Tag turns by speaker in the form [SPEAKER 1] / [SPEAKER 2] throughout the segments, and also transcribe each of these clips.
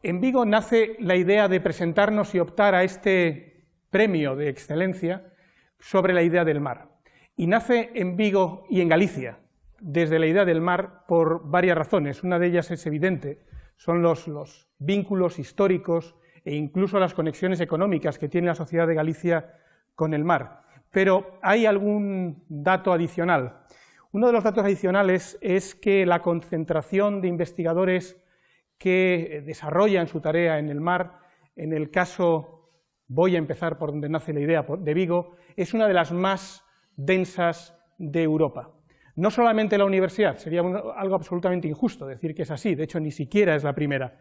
[SPEAKER 1] En Vigo nace la idea de presentarnos y optar a este premio de excelencia sobre la idea del mar. Y nace en Vigo y en Galicia, desde la idea del mar, por varias razones. Una de ellas es evidente, son los vínculos históricos e incluso las conexiones económicas que tiene la sociedad de Galicia con el mar. Pero hay algún dato adicional. Uno de los datos adicionales es que la concentración de investigadores que desarrollan su tarea en el mar, en el caso, voy a empezar por donde nace la idea de Vigo, es una de las más densas de Europa. No solamente la universidad, sería algo absolutamente injusto decir que es así, de hecho ni siquiera es la primera,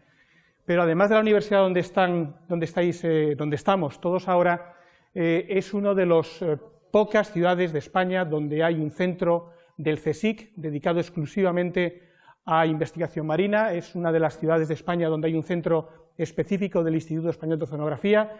[SPEAKER 1] pero además de la universidad donde estamos todos ahora, es una de las pocas ciudades de España donde hay un centro del CSIC dedicado exclusivamente a investigación marina, es una de las ciudades de España donde hay un centro específico del Instituto Español de Oceanografía,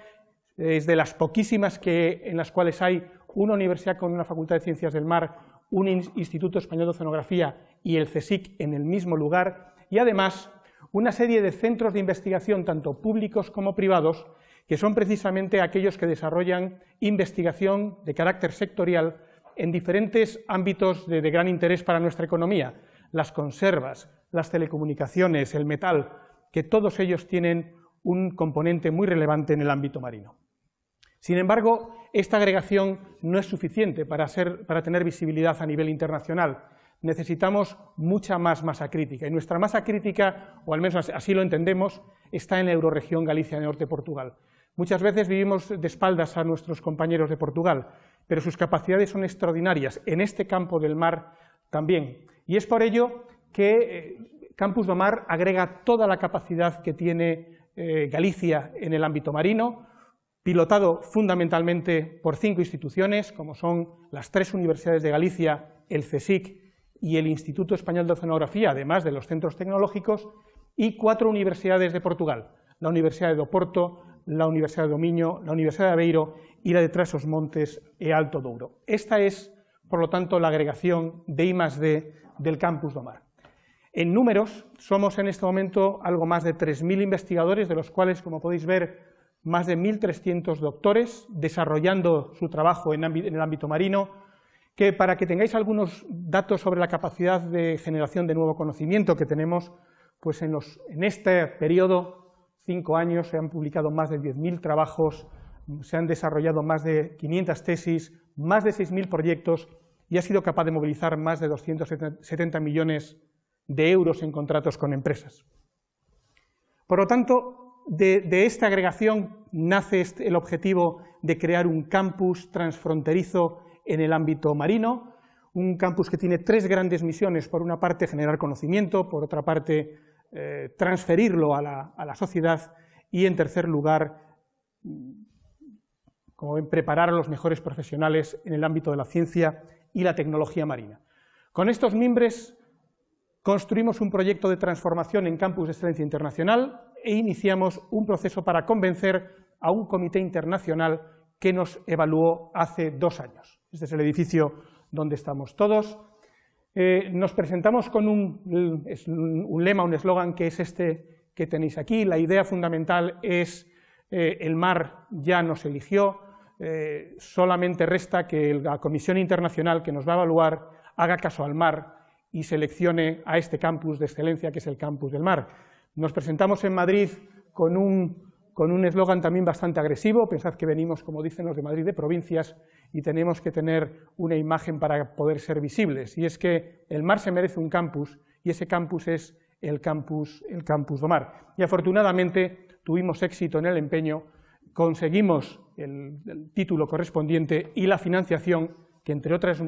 [SPEAKER 1] es de las poquísimas en las cuales hay una universidad con una facultad de Ciencias del Mar, un Instituto Español de Oceanografía y el CSIC en el mismo lugar, y además una serie de centros de investigación, tanto públicos como privados, que son precisamente aquellos que desarrollan investigación de carácter sectorial en diferentes ámbitos de gran interés para nuestra economía, las conservas, las telecomunicaciones, el metal, que todos ellos tienen un componente muy relevante en el ámbito marino. Sin embargo, esta agregación no es suficiente para tener visibilidad a nivel internacional. Necesitamos mucha más masa crítica, y nuestra masa crítica, o al menos así lo entendemos, está en la eurorregión Galicia-Norte-Portugal. Muchas veces vivimos de espaldas a nuestros compañeros de Portugal, pero sus capacidades son extraordinarias, en este campo del mar también. Y es por ello que Campus do Mar agrega toda la capacidad que tiene Galicia en el ámbito marino, pilotado fundamentalmente por 5 instituciones, como son las 3 universidades de Galicia, el CSIC y el Instituto Español de Oceanografía, además de los centros tecnológicos, y 4 universidades de Portugal, la Universidad de Oporto, la Universidad de Miño, la Universidad de Aveiro y la de Trás-os-Montes e Alto Douro. Esta es, por lo tanto, la agregación de I+D del Campus do Mar. En números, somos en este momento algo más de 3.000 investigadores, de los cuales, como podéis ver, más de 1.300 doctores desarrollando su trabajo en el ámbito marino, que para que tengáis algunos datos sobre la capacidad de generación de nuevo conocimiento que tenemos, pues en este periodo, 5 años, se han publicado más de 10.000 trabajos, se han desarrollado más de 500 tesis, más de 6.000 proyectos, y ha sido capaz de movilizar más de 270 millones de euros en contratos con empresas. Por lo tanto, de esta agregación nace el objetivo de crear un campus transfronterizo en el ámbito marino, un campus que tiene 3 grandes misiones: por una parte generar conocimiento, por otra parte transferirlo a la sociedad, y en tercer lugar preparar a los mejores profesionales en el ámbito de la ciencia y la tecnología marina. Con estos mimbres construimos un proyecto de transformación en Campus de Excelencia Internacional e iniciamos un proceso para convencer a un comité internacional que nos evaluó hace 2 años. Este es el edificio donde estamos todos. Nos presentamos con un lema, un eslogan, que es este que tenéis aquí. La idea fundamental es el mar ya nos eligió, solamente resta que la comisión internacional que nos va a evaluar haga caso al mar y seleccione a este campus de excelencia, que es el Campus del Mar. Nos presentamos en Madrid con un eslogan también bastante agresivo. Pensad que venimos, como dicen los de Madrid, de provincias, y tenemos que tener una imagen para poder ser visibles, y es que el mar se merece un campus, y ese campus es el Campus do Mar. Y afortunadamente tuvimos éxito en el empeño, conseguimos el título correspondiente y la financiación que, entre otras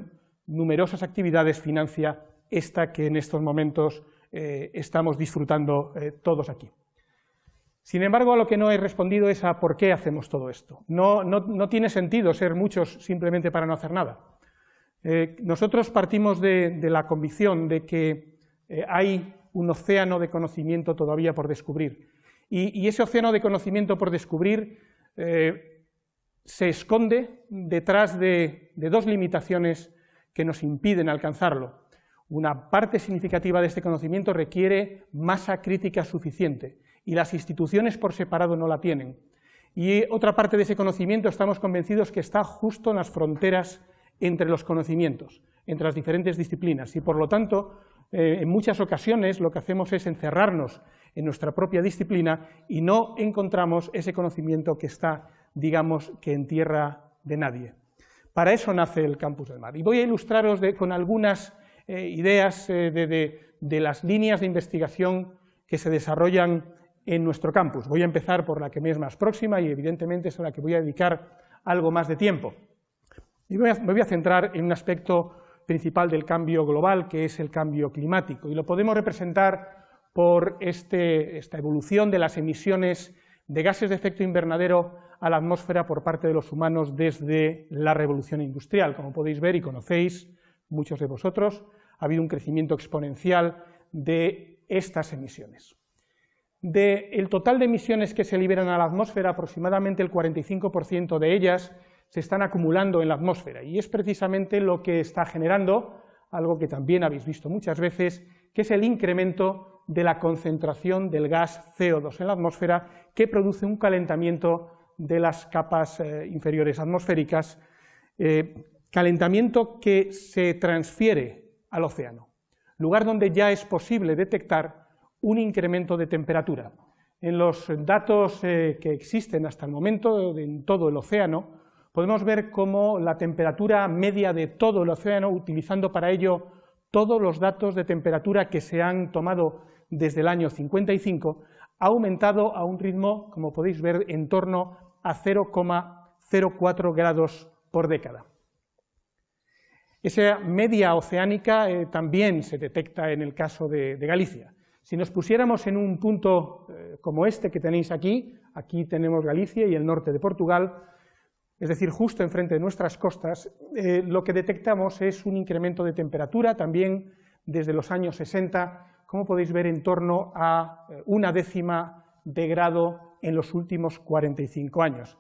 [SPEAKER 1] numerosas actividades, financia esta que en estos momentos estamos disfrutando todos aquí. Sin embargo, a lo que no he respondido es a por qué hacemos todo esto. No tiene sentido ser muchos simplemente para no hacer nada. Nosotros partimos de la convicción de que hay un océano de conocimiento todavía por descubrir, y ese océano de conocimiento por descubrir se esconde detrás de 2 limitaciones que nos impiden alcanzarlo. Una parte significativa de este conocimiento requiere masa crítica suficiente, y las instituciones por separado no la tienen. Y otra parte de ese conocimiento estamos convencidos que está justo en las fronteras entre los conocimientos, entre las diferentes disciplinas, y por lo tanto, en muchas ocasiones lo que hacemos es encerrarnos en nuestra propia disciplina y no encontramos ese conocimiento que está, digamos, que en tierra de nadie. Para eso nace el Campus del Mar. Y voy a ilustraros con algunas ideas de las líneas de investigación que se desarrollan en nuestro campus. Voy a empezar por la que me es más próxima y evidentemente es a la que voy a dedicar algo más de tiempo. Y me voy a centrar en un aspecto principal del cambio global, que es el cambio climático, y lo podemos representar por esta evolución de las emisiones de gases de efecto invernadero a la atmósfera por parte de los humanos desde la revolución industrial. Como podéis ver y conocéis muchos de vosotros, ha habido un crecimiento exponencial de estas emisiones. Del total de emisiones que se liberan a la atmósfera, aproximadamente el 45% de ellas se están acumulando en la atmósfera, y es precisamente lo que está generando algo que también habéis visto muchas veces, que es el incremento de la concentración del gas CO2 en la atmósfera, que produce un calentamiento de las capas inferiores atmosféricas, calentamiento que se transfiere al océano, lugar donde ya es posible detectar un incremento de temperatura. En los datos que existen hasta el momento en todo el océano, podemos ver cómo la temperatura media de todo el océano, utilizando para ello todos los datos de temperatura que se han tomado desde el año 55, ha aumentado a un ritmo, como podéis ver, en torno a 0,04 grados por década. Esa media oceánica también se detecta en el caso de Galicia. Si nos pusiéramos en un punto como este que tenéis aquí tenemos Galicia y el norte de Portugal, es decir, justo enfrente de nuestras costas, lo que detectamos es un incremento de temperatura también desde los años 60, como podéis ver, en torno a 1/10 de grado en los últimos 45 años,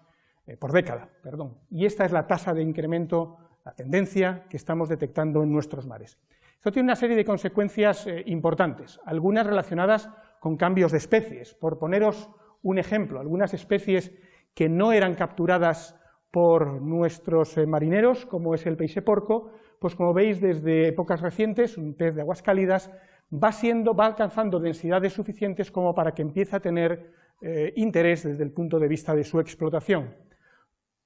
[SPEAKER 1] por década, perdón. Y esta es la tasa de incremento, la tendencia que estamos detectando en nuestros mares. Esto tiene una serie de consecuencias importantes, algunas relacionadas con cambios de especies. Por poneros un ejemplo, algunas especies que no eran capturadas por nuestros marineros, como es el peixe-porco, pues como veis desde épocas recientes, un pez de aguas cálidas, va alcanzando densidades suficientes como para que empiece a tener interés desde el punto de vista de su explotación.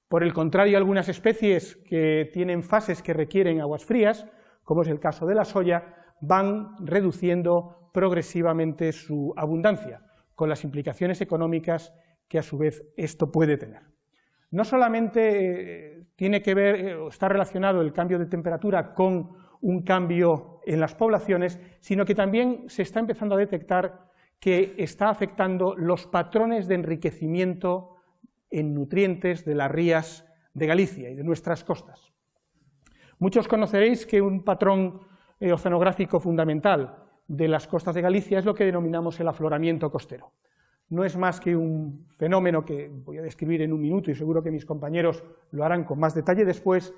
[SPEAKER 1] Por el contrario, algunas especies que tienen fases que requieren aguas frías, como es el caso de la soya, van reduciendo progresivamente su abundancia, con las implicaciones económicas que a su vez esto puede tener. No solamente tiene que ver o está relacionado el cambio de temperatura con un cambio en las poblaciones, sino que también se está empezando a detectar que está afectando los patrones de enriquecimiento en nutrientes de las rías de Galicia y de nuestras costas. Muchos conoceréis que un patrón oceanográfico fundamental de las costas de Galicia es lo que denominamos el afloramiento costero. No es más que un fenómeno que voy a describir en un minuto y seguro que mis compañeros lo harán con más detalle después,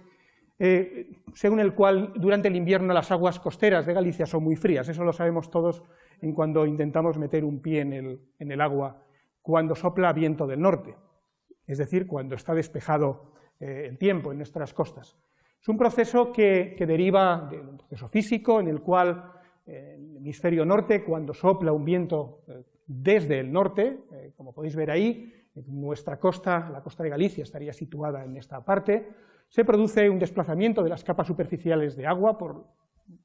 [SPEAKER 1] según el cual durante el invierno las aguas costeras de Galicia son muy frías. Eso lo sabemos todos en cuando intentamos meter un pie en el agua cuando sopla viento del norte, es decir, cuando está despejado el tiempo en nuestras costas. Es un proceso que deriva de un proceso físico en el cual en el hemisferio norte, cuando sopla un viento desde el norte, como podéis ver ahí, nuestra costa, la costa de Galicia, estaría situada en esta parte, se produce un desplazamiento de las capas superficiales de agua por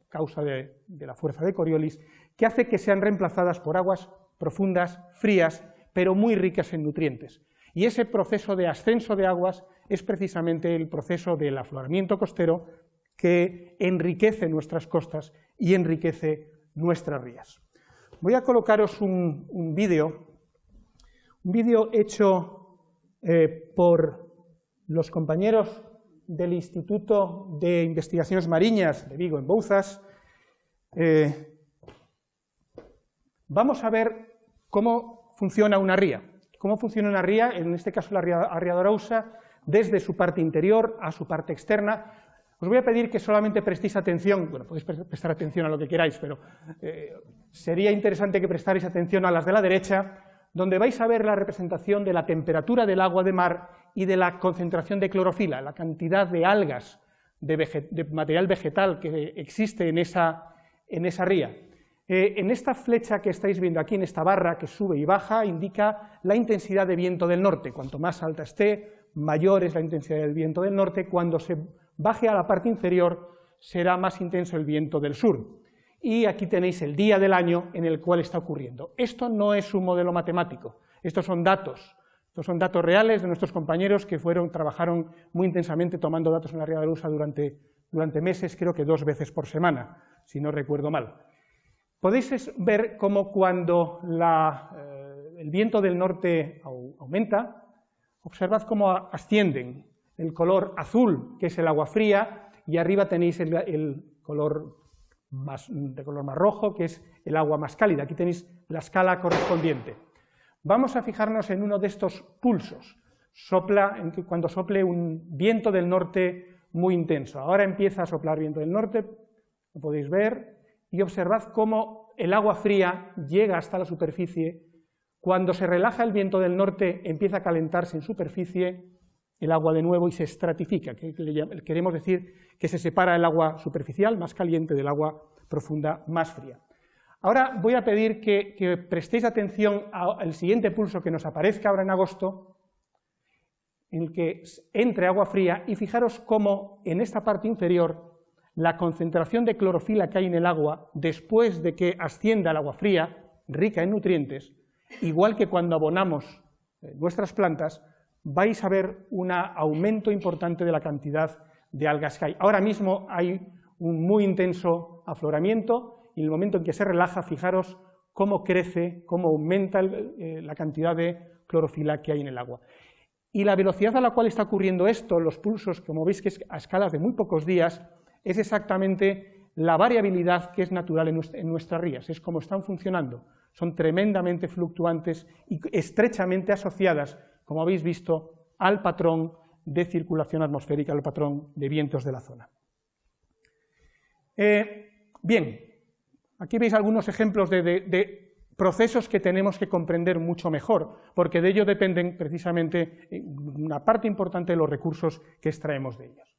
[SPEAKER 1] causa de la fuerza de Coriolis, que hace que sean reemplazadas por aguas profundas, frías, pero muy ricas en nutrientes. Y ese proceso de ascenso de aguas es precisamente el proceso del afloramiento costero que enriquece nuestras costas y enriquece nuestras rías. Voy a colocaros un vídeo hecho por los compañeros del Instituto de Investigaciones Mariñas de Vigo, en Bouzas. Vamos a ver cómo funciona una ría. Cómo funciona una ría, en este caso la ría de Arousa, desde su parte interior a su parte externa. Os voy a pedir que solamente prestéis atención, bueno, podéis prestar atención a lo que queráis, pero sería interesante que prestarais atención a las de la derecha, donde vais a ver la representación de la temperatura del agua de mar y de la concentración de clorofila, la cantidad de algas, de material vegetal que existe en esa ría. En esta flecha que estáis viendo aquí, en esta barra que sube y baja, indica la intensidad de viento del norte. Cuanto más alta esté, mayor es la intensidad del viento del norte. Cuando se baje a la parte inferior, será más intenso el viento del sur. Y aquí tenéis el día del año en el cual está ocurriendo. Esto no es un modelo matemático, estos son datos reales de nuestros compañeros que trabajaron muy intensamente tomando datos en la Ría de Arousa durante meses, creo que 2 veces por semana, si no recuerdo mal. Podéis ver cómo cuando el viento del norte aumenta, observad cómo ascienden el color azul, que es el agua fría, y arriba tenéis el color de color más rojo, que es el agua más cálida. Aquí tenéis la escala correspondiente. Vamos a fijarnos en uno de estos pulsos. Cuando sople un viento del norte muy intenso. Ahora empieza a soplar viento del norte, lo podéis ver, y observad cómo el agua fría llega hasta la superficie. Cuando se relaja el viento del norte, empieza a calentarse en superficie el agua de nuevo y se estratifica, que queremos decir que se separa el agua superficial más caliente del agua profunda más fría. Ahora voy a pedir que prestéis atención al siguiente pulso que nos aparezca ahora en agosto, en el que entre agua fría, y fijaros cómo en esta parte inferior la concentración de clorofila que hay en el agua, después de que ascienda el agua fría, rica en nutrientes, igual que cuando abonamos nuestras plantas, vais a ver un aumento importante de la cantidad de algas que hay. Ahora mismo hay un muy intenso afloramiento y en el momento en que se relaja, fijaros cómo crece, cómo aumenta la cantidad de clorofila que hay en el agua. Y la velocidad a la cual está ocurriendo esto, los pulsos, como veis que es a escalas de muy pocos días, es exactamente la variabilidad que es natural en nuestras rías, es como están funcionando. Son tremendamente fluctuantes y estrechamente asociadas, como habéis visto, al patrón de circulación atmosférica, al patrón de vientos de la zona. Bien, aquí veis algunos ejemplos de procesos que tenemos que comprender mucho mejor, porque de ello dependen precisamente una parte importante de los recursos que extraemos de ellos.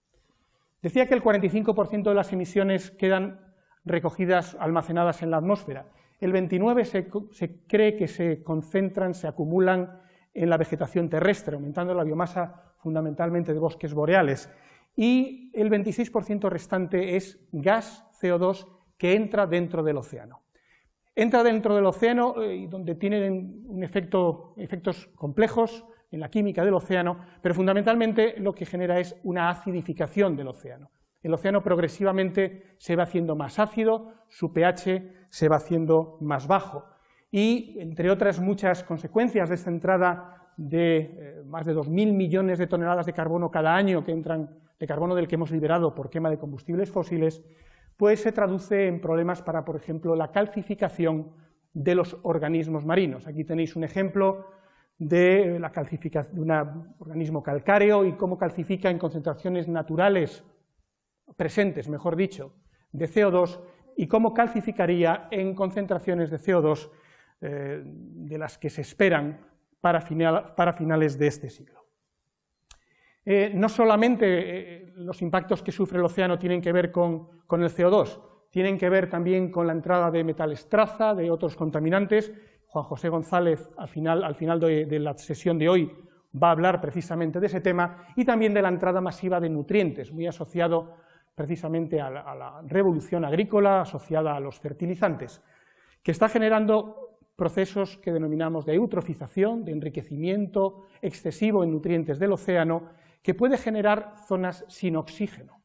[SPEAKER 1] Decía que el 45% de las emisiones quedan recogidas, almacenadas en la atmósfera. El 29% se cree que se concentran, se acumulan en la vegetación terrestre, aumentando la biomasa fundamentalmente de bosques boreales. Y el 26% restante es gas, CO2, que entra dentro del océano. Entra dentro del océano, donde tienen efectos complejos en la química del océano, pero fundamentalmente lo que genera es una acidificación del océano. El océano progresivamente se va haciendo más ácido, su pH se va haciendo más bajo. Y, entre otras muchas consecuencias de esta entrada de más de 2.000 millones de toneladas de carbono cada año que entran, de carbono del que hemos liberado por quema de combustibles fósiles, pues se traduce en problemas para, por ejemplo, la calcificación de los organismos marinos. Aquí tenéis un ejemplo de la calcificación de un organismo calcáreo y cómo calcifica en concentraciones naturales, presentes, mejor dicho, de CO2, y cómo calcificaría en concentraciones de CO2 de las que se esperan para finales de este siglo. No solamente los impactos que sufre el océano tienen que ver con el CO2, tienen que ver también con la entrada de metales traza, de otros contaminantes. Juan José González, al final de la sesión de hoy, va a hablar precisamente de ese tema, y también de la entrada masiva de nutrientes, muy asociado precisamente a la revolución agrícola, asociada a los fertilizantes, que está generando procesos que denominamos de eutrofización, de enriquecimiento excesivo en nutrientes del océano, que puede generar zonas sin oxígeno.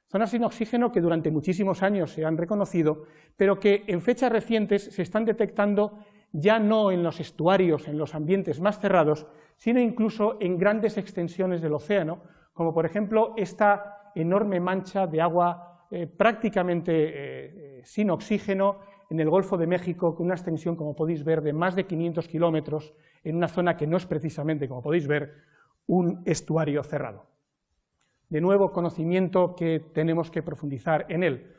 [SPEAKER 1] Zonas sin oxígeno que durante muchísimos años se han reconocido, pero que en fechas recientes se están detectando ya no en los estuarios, en los ambientes más cerrados, sino incluso en grandes extensiones del océano, como por ejemplo esta enorme mancha de agua prácticamente sin oxígeno en el Golfo de México, con una extensión, como podéis ver, de más de 500 kilómetros, en una zona que no es precisamente, como podéis ver, un estuario cerrado. De nuevo, conocimiento que tenemos que profundizar en él.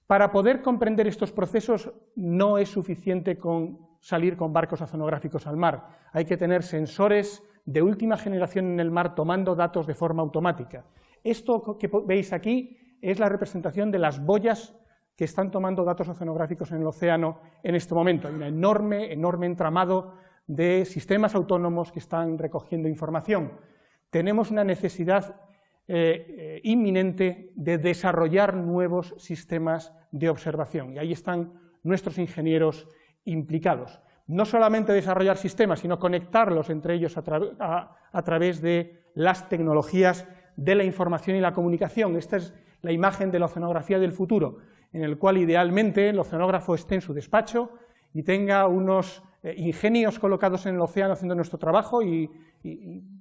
[SPEAKER 1] Para poder comprender estos procesos no es suficiente con salir con barcos oceanográficos al mar, hay que tener sensores de última generación en el mar tomando datos de forma automática. Esto que veis aquí es la representación de las boyas que están tomando datos oceanográficos en el océano en este momento. Hay un enorme entramado de sistemas autónomos que están recogiendo información. Tenemos una necesidad inminente de desarrollar nuevos sistemas de observación, y ahí están nuestros ingenieros implicados. No solamente desarrollar sistemas, sino conectarlos entre ellos a través de las tecnologías de la información y la comunicación. Esta es la imagen de la oceanografía del futuro, en el cual idealmente el oceanógrafo esté en su despacho y tenga unos ingenios colocados en el océano haciendo nuestro trabajo y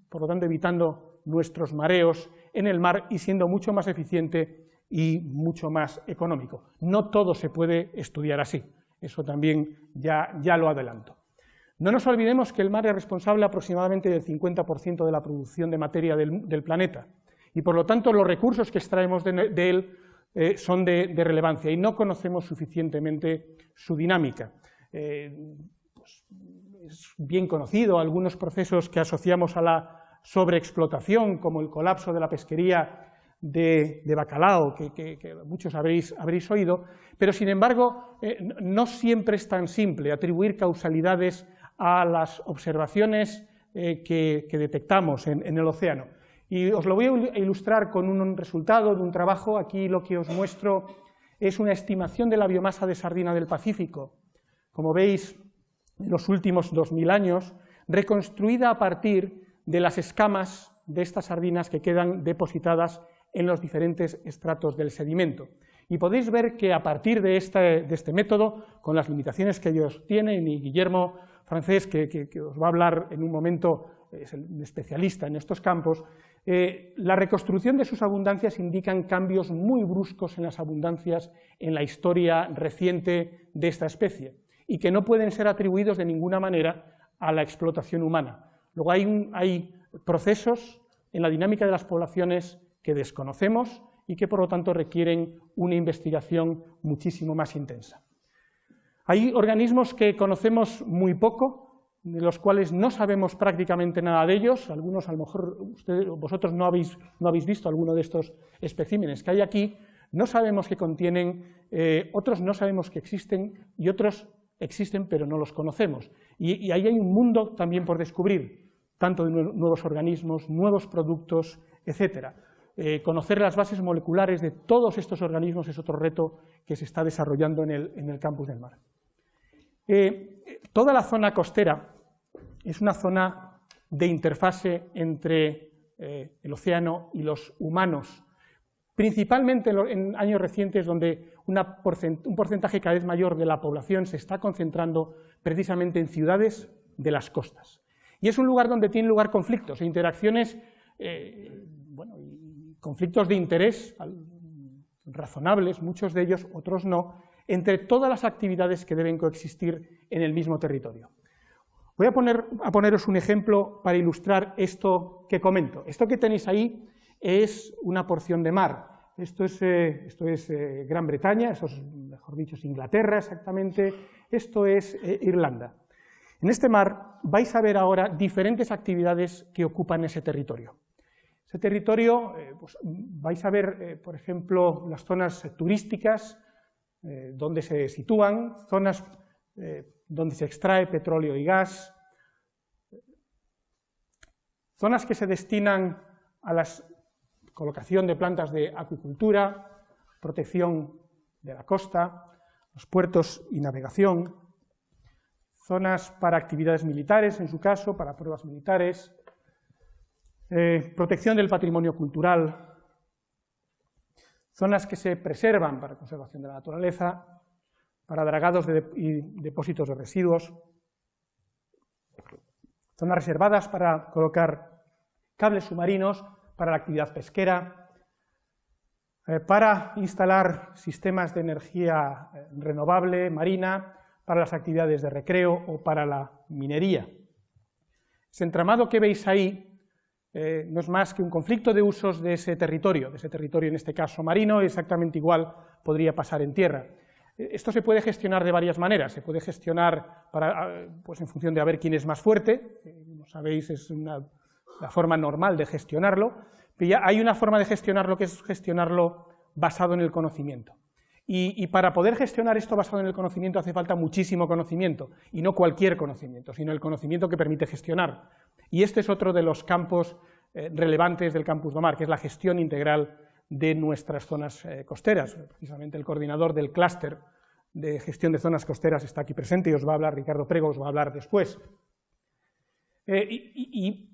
[SPEAKER 1] por lo tanto evitando nuestros mareos en el mar y siendo mucho más eficiente y mucho más económico. No todo se puede estudiar así, eso también ya lo adelanto. No nos olvidemos que el mar es responsable aproximadamente del 50% de la producción de materia del planeta, y por lo tanto los recursos que extraemos de él son de relevancia y no conocemos suficientemente su dinámica. Pues es bien conocido algunos procesos que asociamos a la sobreexplotación, como el colapso de la pesquería de bacalao, que muchos habréis oído, pero sin embargo no siempre es tan simple atribuir causalidades a las observaciones que detectamos en el océano. Y os lo voy a ilustrar con un resultado de un trabajo. Aquí lo que os muestro es una estimación de la biomasa de sardina del Pacífico, como veis, en los últimos 2000 años, reconstruida a partir de las escamas de estas sardinas que quedan depositadas en los diferentes estratos del sedimento. Y podéis ver que a partir de este método, con las limitaciones que ellos tienen, y Guillermo Francés, que os va a hablar en un momento, es el especialista en estos campos, la reconstrucción de sus abundancias indican cambios muy bruscos en las abundancias en la historia reciente de esta especie, y que no pueden ser atribuidos de ninguna manera a la explotación humana. Luego hay procesos en la dinámica de las poblaciones que desconocemos y que por lo tanto requieren una investigación muchísimo más intensa. Hay organismos que conocemos muy poco, de los cuales no sabemos prácticamente nada de ellos. Algunos, a lo mejor vosotros no habéis visto alguno de estos especímenes que hay aquí. No sabemos qué contienen, otros no sabemos que existen y otros existen pero no los conocemos. Y ahí hay un mundo también por descubrir, tanto de nuevos organismos, nuevos productos, etc. Conocer las bases moleculares de todos estos organismos es otro reto que se está desarrollando en el campus del mar. Toda la zona costera es una zona de interfase entre el océano y los humanos, principalmente en años recientes, donde un porcentaje cada vez mayor de la población se está concentrando precisamente en ciudades de las costas. Y es un lugar donde tienen lugar conflictos e interacciones, conflictos de interés razonables, muchos de ellos, otros no, entre todas las actividades que deben coexistir en el mismo territorio. Voy a poneros un ejemplo para ilustrar esto que comento. Esto que tenéis ahí es una porción de mar. Esto es Gran Bretaña, esto es, mejor dicho, es Inglaterra exactamente, esto es Irlanda. En este mar vais a ver ahora diferentes actividades que ocupan ese territorio. Ese territorio, pues, vais a ver, por ejemplo, las zonas turísticas, donde se sitúan, zonas donde se extrae petróleo y gas, zonas que se destinan a la colocación de plantas de acuicultura, protección de la costa, los puertos y navegación, zonas para actividades militares, en su caso, para pruebas militares, protección del patrimonio cultural, zonas que se preservan para conservación de la naturaleza, para dragados y depósitos de residuos, zonas reservadas para colocar cables submarinos para la actividad pesquera, para instalar sistemas de energía renovable marina, para las actividades de recreo o para la minería. Ese entramado que veis ahí no es más que un conflicto de usos de ese territorio en este caso marino, exactamente igual podría pasar en tierra. Esto se puede gestionar de varias maneras. Se puede gestionar pues en función de a ver quién es más fuerte, como sabéis es la forma normal de gestionarlo, pero ya hay una forma de gestionarlo que es gestionarlo basado en el conocimiento. Y para poder gestionar esto basado en el conocimiento hace falta muchísimo conocimiento, y no cualquier conocimiento, sino el conocimiento que permite gestionar. Y este es otro de los campos relevantes del Campus do Mar, que es la gestión integral de nuestras zonas costeras. Precisamente el coordinador del clúster de gestión de zonas costeras está aquí presente y os va a hablar, Ricardo Prego os va a hablar después.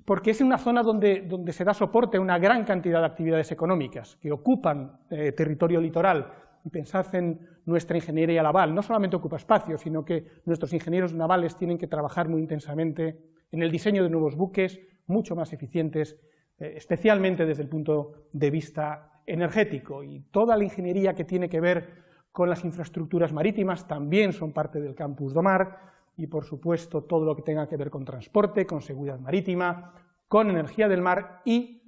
[SPEAKER 1] Porque es una zona donde se da soporte a una gran cantidad de actividades económicas que ocupan territorio litoral. Y pensad en nuestra ingeniería naval, no solamente ocupa espacio, sino que nuestros ingenieros navales tienen que trabajar muy intensamente en el diseño de nuevos buques, mucho más eficientes, especialmente desde el punto de vista energético, y toda la ingeniería que tiene que ver con las infraestructuras marítimas también son parte del Campus do Mar, y por supuesto todo lo que tenga que ver con transporte, con seguridad marítima, con energía del mar y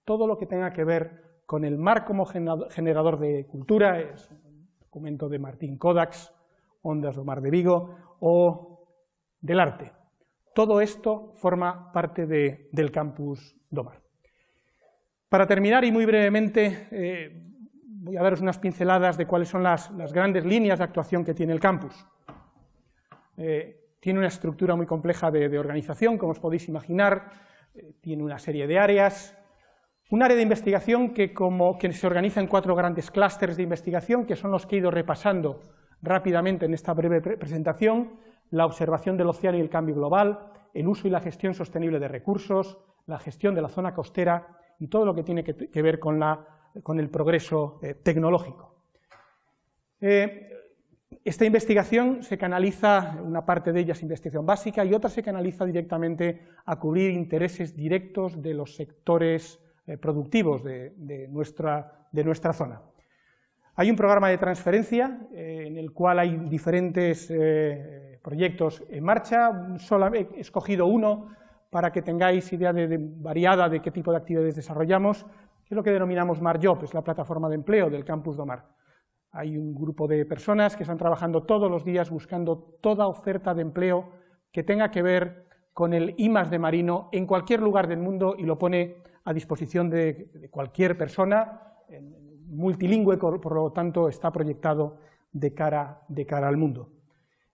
[SPEAKER 1] todo lo que tenga que ver con el mar como generador de cultura, es un documento de Martín Kodax, Ondas do Mar de Vigo, o del arte. Todo esto forma parte del Campus do Mar. Para terminar, y muy brevemente, voy a daros unas pinceladas de cuáles son las grandes líneas de actuación que tiene el campus. Tiene una estructura muy compleja de organización, como os podéis imaginar, tiene una serie de áreas, un área de investigación que se organiza en 4 grandes clústeres de investigación, que son los que he ido repasando rápidamente en esta breve presentación: la observación del océano y el cambio global, el uso y la gestión sostenible de recursos, la gestión de la zona costera y todo lo que tiene que ver con el progreso tecnológico. Esta investigación se canaliza, una parte de ella es investigación básica y otra se canaliza directamente a cubrir intereses directos de los sectores productivos de nuestra zona. Hay un programa de transferencia en el cual hay diferentes proyectos en marcha. Solo he escogido uno para que tengáis idea variada de qué tipo de actividades desarrollamos, que es lo que denominamos MarJob, es la plataforma de empleo del Campus do Mar. Hay un grupo de personas que están trabajando todos los días buscando toda oferta de empleo que tenga que ver con el I+D marino en cualquier lugar del mundo, y lo pone a disposición de cualquier persona, multilingüe, por lo tanto está proyectado de cara al mundo.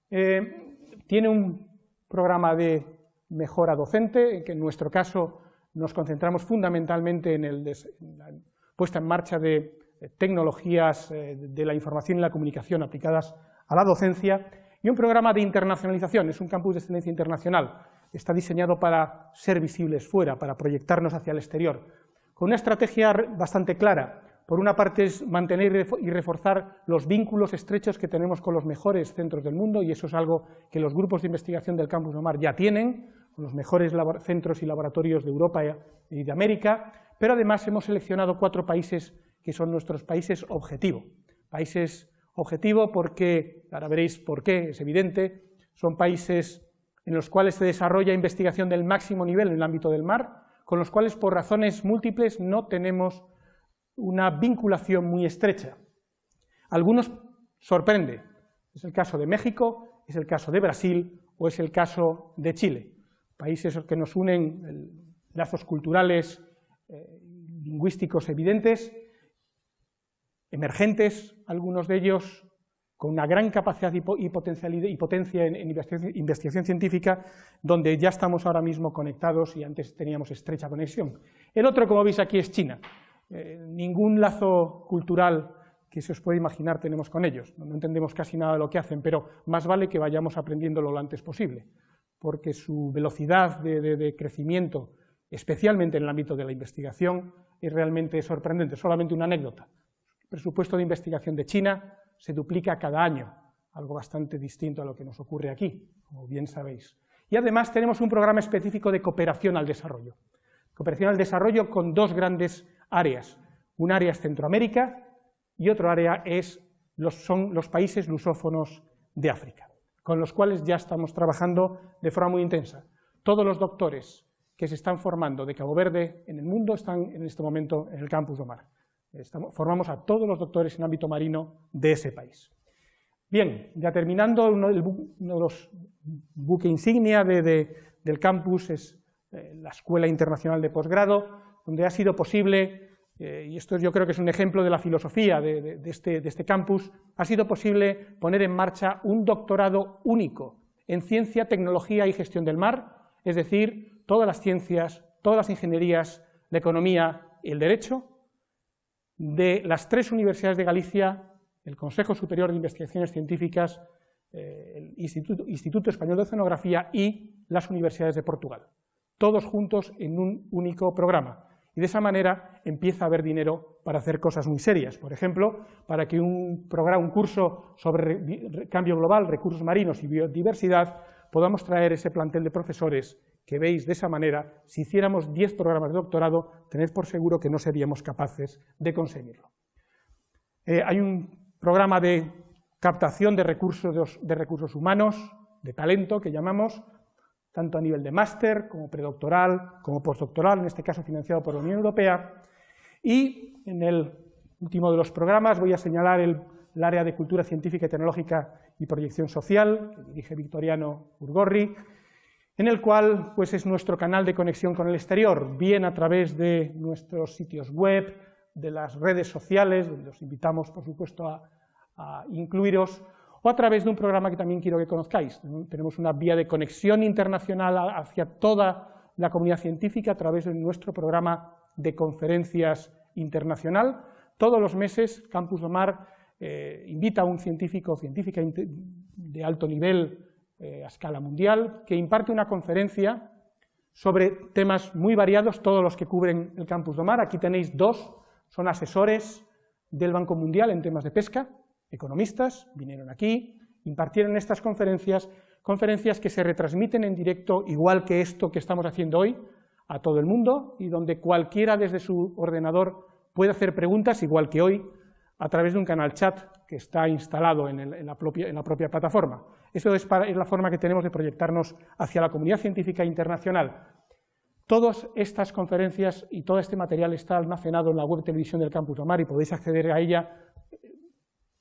[SPEAKER 1] Tiene un programa de mejora docente, que en nuestro caso nos concentramos fundamentalmente en la puesta en marcha de tecnologías de la información y la comunicación aplicadas a la docencia, y un programa de internacionalización. Es un campus de excelencia internacional, está diseñado para ser visibles fuera, para proyectarnos hacia el exterior, con una estrategia bastante clara. Por una parte es mantener y reforzar los vínculos estrechos que tenemos con los mejores centros del mundo, y eso es algo que los grupos de investigación del Campus do Mar ya tienen, con los mejores centros y laboratorios de Europa y de América, pero además hemos seleccionado 4 países que son nuestros países objetivo. Países objetivo porque, ahora veréis por qué, es evidente, son países en los cuales se desarrolla investigación del máximo nivel en el ámbito del mar, con los cuales por razones múltiples no tenemos una vinculación muy estrecha. Algunos sorprende, es el caso de México, es el caso de Brasil o es el caso de Chile, países que nos unen lazos culturales, lingüísticos evidentes, emergentes, algunos de ellos con una gran capacidad y potencia en investigación científica, donde ya estamos ahora mismo conectados y antes teníamos estrecha conexión. El otro, como veis aquí, es China. Ningún lazo cultural que se os pueda imaginar tenemos con ellos, no entendemos casi nada de lo que hacen, pero más vale que vayamos aprendiéndolo lo antes posible, porque su velocidad de crecimiento, especialmente en el ámbito de la investigación, es realmente sorprendente. Solamente una anécdota: el presupuesto de investigación de China se duplica cada año, algo bastante distinto a lo que nos ocurre aquí, como bien sabéis. Y además tenemos un programa específico de cooperación al desarrollo. Cooperación al desarrollo con 2 grandes áreas. Un área es Centroamérica y otro área son los países lusófonos de África, con los cuales ya estamos trabajando de forma muy intensa. Todos los doctores que se están formando de Cabo Verde en el mundo están en este momento en el Campus do Mar. Formamos a todos los doctores en ámbito marino de ese país. Bien, ya terminando, uno de los buques insignia del campus es la Escuela Internacional de Posgrado, donde ha sido posible, y esto yo creo que es un ejemplo de la filosofía de este campus, ha sido posible poner en marcha un doctorado único en ciencia, tecnología y gestión del mar, es decir, todas las ciencias, todas las ingenierías, la economía y el derecho, de las 3 universidades de Galicia, el Consejo Superior de Investigaciones Científicas, el Instituto Español de Oceanografía y las universidades de Portugal, todos juntos en un único programa. Y de esa manera empieza a haber dinero para hacer cosas muy serias. Por ejemplo, para que un curso sobre cambio global, recursos marinos y biodiversidad, podamos traer ese plantel de profesores que veis de esa manera. Si hiciéramos 10 programas de doctorado, tened por seguro que no seríamos capaces de conseguirlo. Hay un programa de captación de recursos humanos, de talento, que llamamos, tanto a nivel de máster, como predoctoral, como postdoctoral, en este caso financiado por la Unión Europea. Y en el último de los programas voy a señalar el área de Cultura Científica y Tecnológica y Proyección Social, que dirige Victoriano Urgorri, en el cual pues, es nuestro canal de conexión con el exterior, bien a través de nuestros sitios web, de las redes sociales, donde os invitamos, por supuesto, a incluiros, o a través de un programa que también quiero que conozcáis. Tenemos una vía de conexión internacional hacia toda la comunidad científica a través de nuestro programa de conferencias internacional. Todos los meses, Campus do Mar invita a un científico o científica de alto nivel a escala mundial que imparte una conferencia sobre temas muy variados, todos los que cubren el Campus do Mar. Aquí tenéis 2, son asesores del Banco Mundial en temas de pesca, economistas, vinieron aquí, impartieron estas conferencias que se retransmiten en directo, igual que esto que estamos haciendo hoy, a todo el mundo, y donde cualquiera desde su ordenador puede hacer preguntas, igual que hoy, a través de un canal chat que está instalado en la propia plataforma. Eso es la forma que tenemos de proyectarnos hacia la comunidad científica internacional. Todas estas conferencias y todo este material está almacenado en la web televisión del Campus do Mar y podéis acceder a ella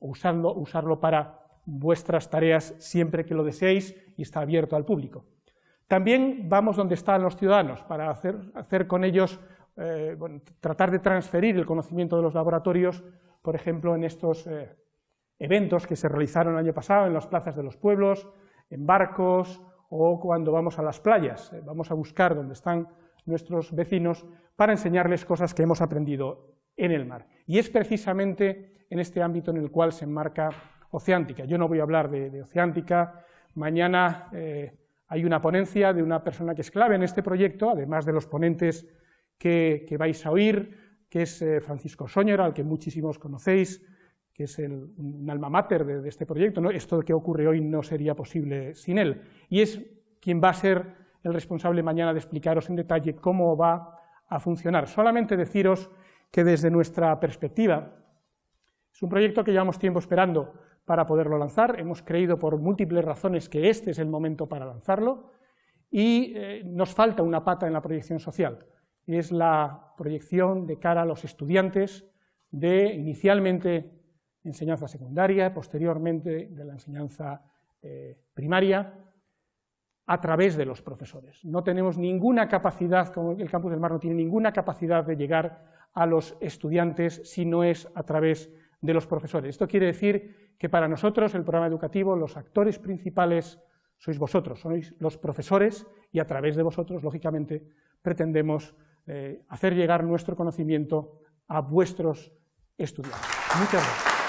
[SPEAKER 1] o usarlo para vuestras tareas siempre que lo deseéis y está abierto al público. También vamos donde están los ciudadanos para hacer con ellos, tratar de transferir el conocimiento de los laboratorios, por ejemplo, en estos eventos que se realizaron el año pasado en las plazas de los pueblos, en barcos o cuando vamos a las playas. Vamos a buscar donde están nuestros vecinos para enseñarles cosas que hemos aprendido en el mar. Y es precisamente en este ámbito en el cual se enmarca Oceántica. Yo no voy a hablar de Oceántica. Mañana hay una ponencia de una persona que es clave en este proyecto, además de los ponentes que vais a oír, que es Francisco Soñora, al que muchísimos conocéis, que es un alma mater de este proyecto, ¿no? Esto que ocurre hoy no sería posible sin él. Y es quien va a ser el responsable mañana de explicaros en detalle cómo va a funcionar. Solamente deciros que desde nuestra perspectiva es un proyecto que llevamos tiempo esperando para poderlo lanzar. Hemos creído por múltiples razones que este es el momento para lanzarlo y nos falta una pata en la proyección social. Y es la proyección de cara a los estudiantes de inicialmente enseñanza secundaria, posteriormente de la enseñanza primaria, a través de los profesores. No tenemos ninguna capacidad, como el Campus del Mar no tiene ninguna capacidad de llegar a los estudiantes si no es a través de los profesores. Esto quiere decir que para nosotros el programa educativo, los actores principales sois vosotros, sois los profesores y a través de vosotros, lógicamente, pretendemos hacer llegar nuestro conocimiento a vuestros estudiantes. Muchas gracias.